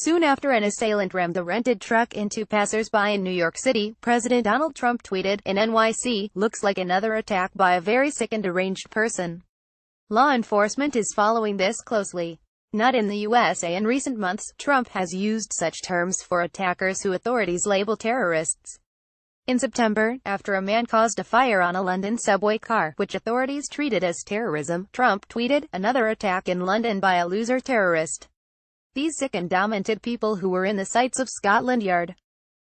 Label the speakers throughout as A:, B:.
A: Soon after an assailant rammed a rented truck into passersby in New York City, President Donald Trump tweeted, "In NYC, looks like another attack by a very sick and deranged person. Law enforcement is following this closely." Not in the USA. In recent months, Trump has used such terms for attackers who authorities label terrorists. In September, after a man caused a fire on a London subway car, which authorities treated as terrorism, Trump tweeted, "Another attack in London by a loser terrorist. These sick and demented people who were in the sights of Scotland Yard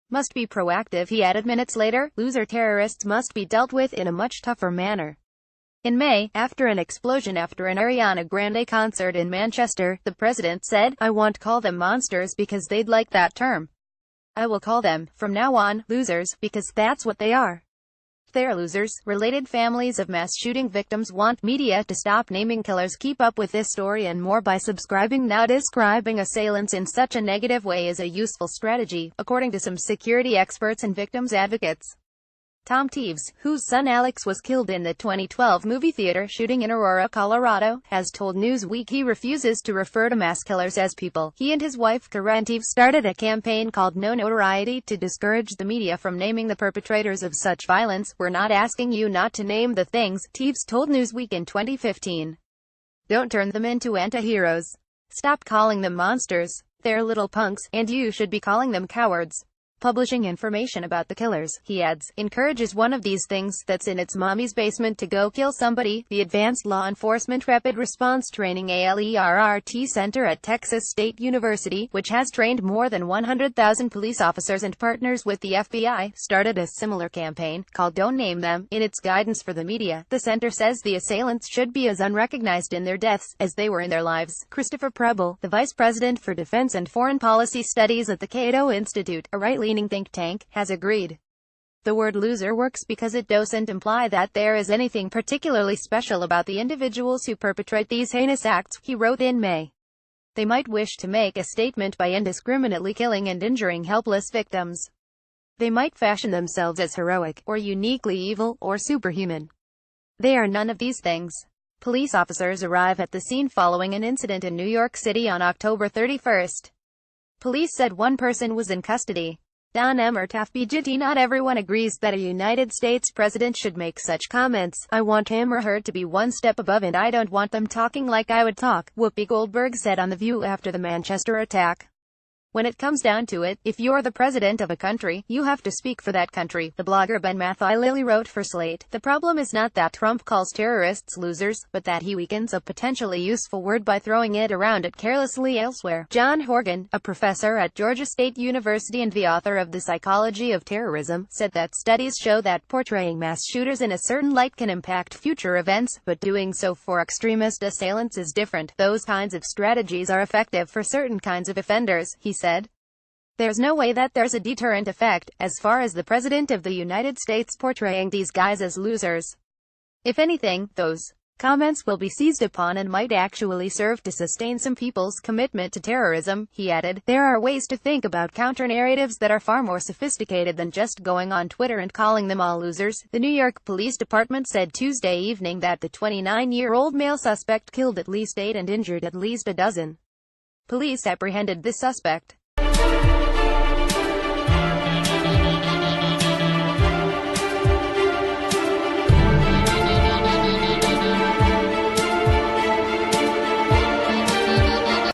A: must be proactive." He added minutes later, "Loser terrorists must be dealt with in a much tougher manner." In May, after an explosion after an Ariana Grande concert in Manchester, the president said, "I won't call them monsters because they'd like that term. I will call them, from now on, losers, because that's what they are. They're losers." Related families of mass shooting victims want media to stop naming killers. Keep up with this story and more by subscribing now. Describing assailants in such a negative way is a useful strategy, according to some security experts and victims advocates. Tom Teves, whose son Alex was killed in the 2012 movie theater shooting in Aurora, Colorado, has told Newsweek he refuses to refer to mass killers as people. He and his wife Karen Teves started a campaign called No Notoriety to discourage the media from naming the perpetrators of such violence. "We're not asking you not to name the things," Teves told Newsweek in 2015. "Don't turn them into anti-heroes. Stop calling them monsters. They're little punks, and you should be calling them cowards." Publishing information about the killers, he adds, encourages one of these things that's in its mommy's basement to go kill somebody. The Advanced Law Enforcement Rapid Response Training (ALERRT) Center at Texas State University, which has trained more than 100,000 police officers and partners with the FBI, started a similar campaign, called Don't Name Them. In its guidance for the media, the center says the assailants should be as unrecognized in their deaths as they were in their lives. Christopher Preble, the vice president for defense and foreign policy studies at the Cato Institute, a right-leaning think tank, has agreed. The word loser works because it doesn't imply that there is anything particularly special about the individuals who perpetrate these heinous acts, he wrote in May. They might wish to make a statement by indiscriminately killing and injuring helpless victims. They might fashion themselves as heroic, or uniquely evil, or superhuman. They are none of these things. Police officers arrive at the scene following an incident in New York City on October 31. Police said one person was in custody. Don Emmert FBGT. Not everyone agrees that a United States president should make such comments. "I want him or her to be one step above and I don't want them talking like I would talk," Whoopi Goldberg said on The View after the Manchester attack. "When it comes down to it, if you're the president of a country, you have to speak for that country," the blogger Ben Mathieu wrote for Slate. The problem is not that Trump calls terrorists losers, but that he weakens a potentially useful word by throwing it around it carelessly elsewhere. John Horgan, a professor at Georgia State University and the author of The Psychology of Terrorism, said that studies show that portraying mass shooters in a certain light can impact future events, but doing so for extremist assailants is different. "Those kinds of strategies are effective for certain kinds of offenders," he said. "There's no way that there's a deterrent effect, as far as the President of the United States portraying these guys as losers. If anything, those comments will be seized upon and might actually serve to sustain some people's commitment to terrorism," he added. "There are ways to think about counter-narratives that are far more sophisticated than just going on Twitter and calling them all losers." The New York Police Department said Tuesday evening that the 29-year-old male suspect killed at least 8 and injured at least a dozen. Police apprehended the suspect